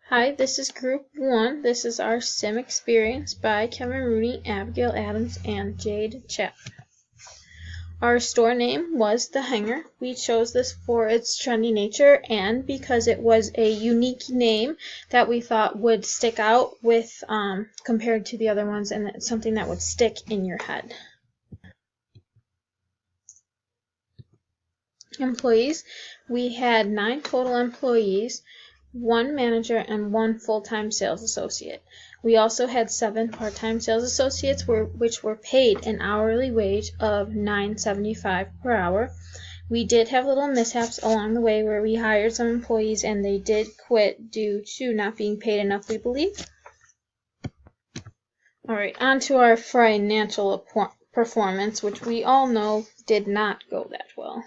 Hi, this is Group 1. This is our sim experience by Kevin Rooney, Abigail Adams, and Jade Chapman. Our store name was The Hanger. We chose this for its trendy nature and because it was a unique name that we thought would stick out with compared to the other ones, and it's something that would stick in your head. Employees. We had 9 total employees, 1 manager, and 1 full-time sales associate. We also had 7 part-time sales associates which were paid an hourly wage of $9.75 per hour. We did have little mishaps along the way where we hired some employees and they did quit due to not being paid enough, we believe. Alright, on to our financial performance, which we all know did not go that well.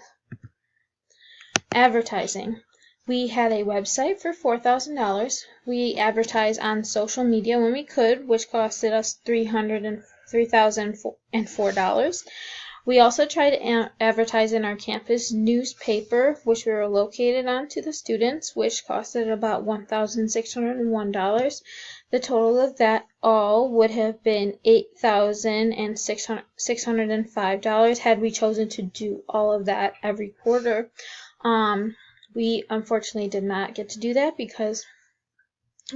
Advertising. We had a website for $4,000. We advertised on social media when we could, which costed us $3,004. We also tried to advertise in our campus newspaper, which we were located on to the students, which costed about $1,601. The total of that all would have been $8,605 had we chosen to do all of that every quarter. We unfortunately did not get to do that because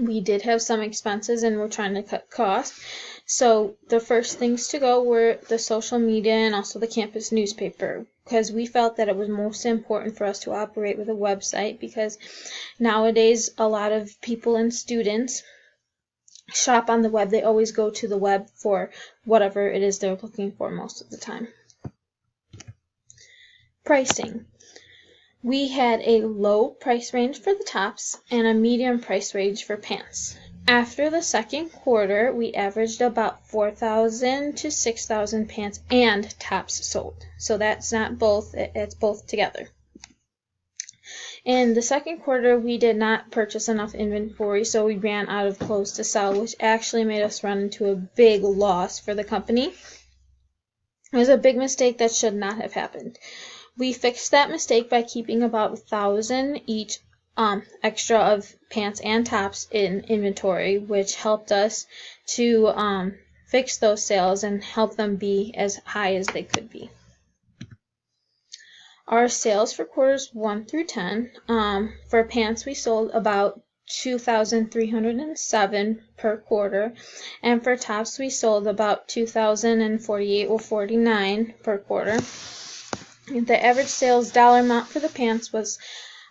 we did have some expenses and we're trying to cut costs. So the first things to go were the social media and also the campus newspaper, because we felt that it was most important for us to operate with a website, because nowadays a lot of people and students shop on the web. They always go to the web for whatever it is they're looking for most of the time. Pricing. We had a low price range for the tops and a medium price range for pants. After the second quarter, we averaged about 4,000 to 6,000 pants and tops sold. So that's not both, it's both together. In the second quarter, we did not purchase enough inventory, so we ran out of clothes to sell, which actually made us run into a big loss for the company. It was a big mistake that should not have happened. We fixed that mistake by keeping about 1,000 each extra of pants and tops in inventory, which helped us to fix those sales and help them be as high as they could be. Our sales for quarters 1 through 10, for pants we sold about 2,307 per quarter, and for tops we sold about 2,048 or 49 per quarter. The average sales dollar amount for the pants was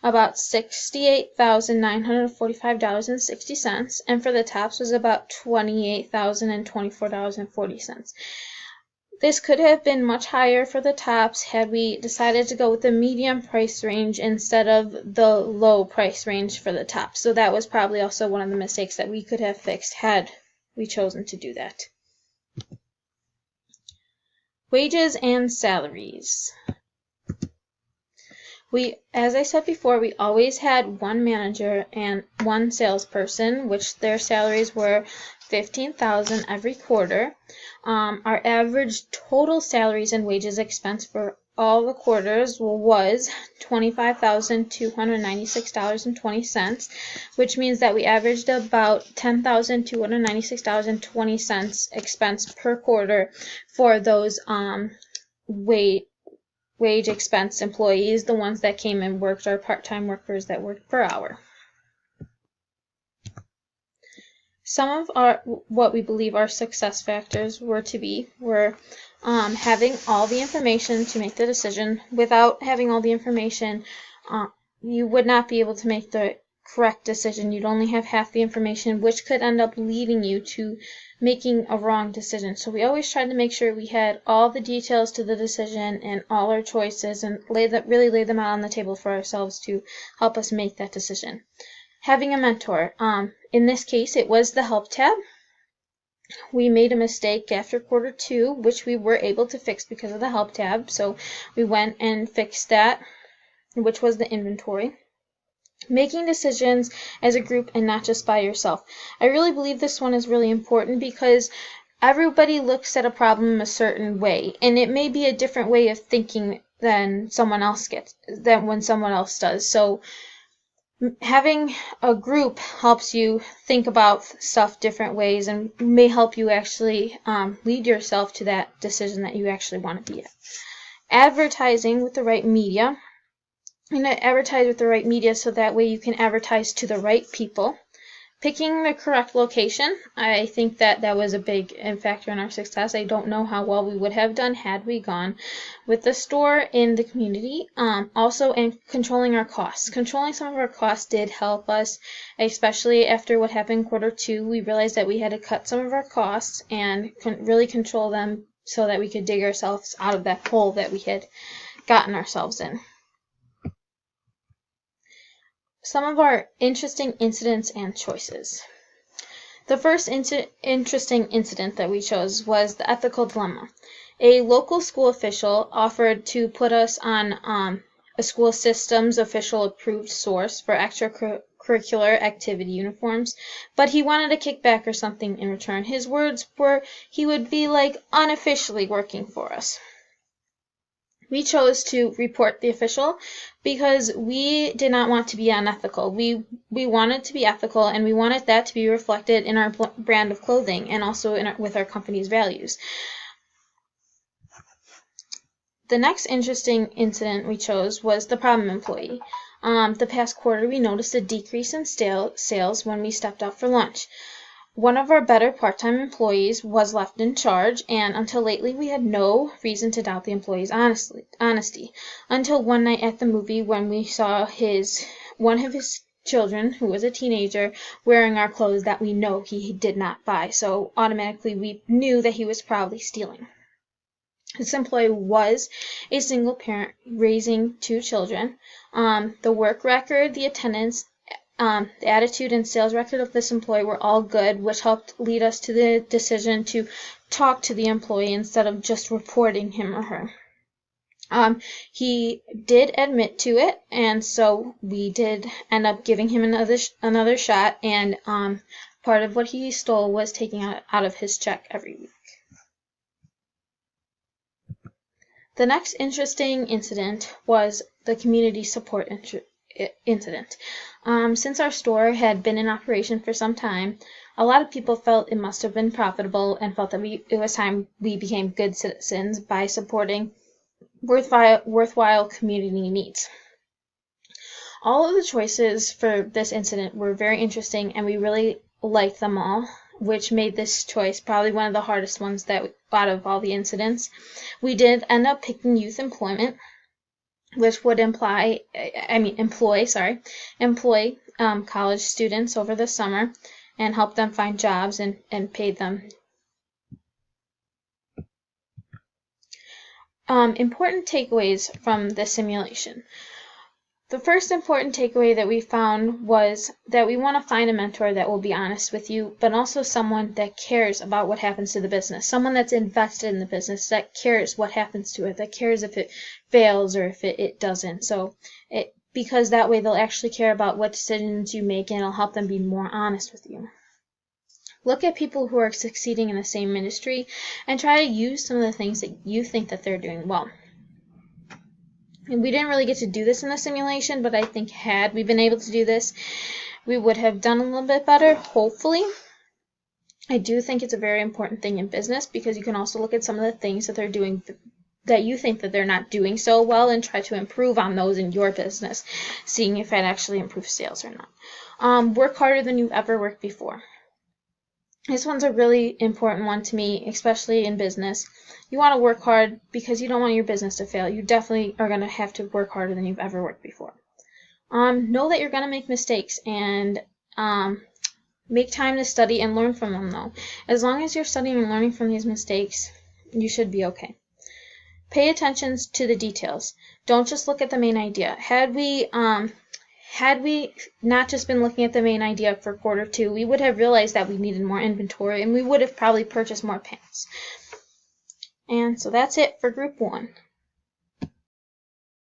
about $68,945.60, and for the tops was about $28,024.40. This could have been much higher for the tops had we decided to go with the medium price range instead of the low price range for the tops. So that was probably also one of the mistakes that we could have fixed had we chosen to do that. Wages and salaries. As I said before, we always had 1 manager and 1 salesperson, which their salaries were $15,000 every quarter. Our average total salaries and wages expense for all the quarters was $25,296.20, which means that we averaged about $10,296.20 expense per quarter for those wage expense employees, the ones that came and worked, our part-time workers that worked per hour. Some of what we believe our success factors were having all the information to make the decision. Without having all the information, you would not be able to make the correct decision. You'd only have half the information, which could end up leading you to making a wrong decision. So we always tried to make sure we had all the details to the decision and all our choices, and really lay them out on the table for ourselves to help us make that decision. Having a mentor. In this case, it was the help tab. We made a mistake after quarter 2, which we were able to fix because of the help tab. So we went and fixed that, which was the inventory. Making decisions as a group and not just by yourself. I really believe this one is really important because everybody looks at a problem a certain way, and it may be a different way of thinking than when someone else does. So having a group helps you think about stuff different ways and may help you actually lead yourself to that decision that you actually want to be at. Advertising with the right media. Advertise with the right media so that way you can advertise to the right people. Picking the correct location, I think that was a big factor in our success. I don't know how well we would have done had we gone with the store in the community. Also, in controlling our costs. Controlling some of our costs did help us, especially after what happened in Q2. We realized that we had to cut some of our costs and really control them so that we could dig ourselves out of that hole that we had gotten ourselves in. Some of our interesting incidents and choices. The first interesting incident that we chose was the ethical dilemma. A local school official offered to put us on a school systems official approved source for extracurricular activity uniforms, but he wanted a kickback or something in return. His words were he would be like unofficially working for us. We chose to report the official because we did not want to be unethical. We wanted to be ethical, and we wanted that to be reflected in our brand of clothing and also with our company's values. The next interesting incident we chose was the problem employee. The past quarter, we noticed a decrease in sales when we stepped out for lunch. One of our better part-time employees was left in charge, and until lately we had no reason to doubt the employee's honesty. Until one night at the movie when we saw one of his children, who was a teenager, wearing our clothes that we know he did not buy. So automatically we knew that he was probably stealing. This employee was a single parent raising 2 children. The work record, the attendance, the attitude and sales record of this employee were all good, which helped lead us to the decision to talk to the employee instead of just reporting him or her. He did admit to it, and so we did end up giving him another shot, and part of what he stole was taking out of his check every week. The next interesting incident was the community support incident. Since our store had been in operation for some time, a lot of people felt it must have been profitable and felt that it was time we became good citizens by supporting worthwhile community needs. All of the choices for this incident were very interesting, and we really liked them all, which made this choice probably one of the hardest ones out of all the incidents. We did end up picking youth employment, which would employ college students over the summer and help them find jobs and pay them. Important takeaways from the simulation. The first important takeaway that we found was that we want to find a mentor that will be honest with you, but also someone that cares about what happens to the business, someone that's invested in the business, that cares what happens to it, that cares if it fails or if it doesn't. Because that way they'll actually care about what decisions you make, and it'll help them be more honest with you. Look at people who are succeeding in the same industry and try to use some of the things that you think that they're doing well. And we didn't really get to do this in the simulation, but I think had we been able to do this, we would have done a little bit better, hopefully. I do think it's a very important thing in business because you can also look at some of the things that they're doing that you think that they're not doing so well and try to improve on those in your business, seeing if it actually improves sales or not. Work harder than you've ever worked before. This one's a really important one to me, especially in business. You want to work hard because you don't want your business to fail. You definitely are going to have to work harder than you've ever worked before. Know that you're going to make mistakes, and make time to study and learn from them, though. As long as you're studying and learning from these mistakes, you should be okay. Pay attention to the details. Don't just look at the main idea. Had we not just been looking at the main idea for Q2, we would have realized that we needed more inventory, and we would have probably purchased more pants. And so that's it for Group 1.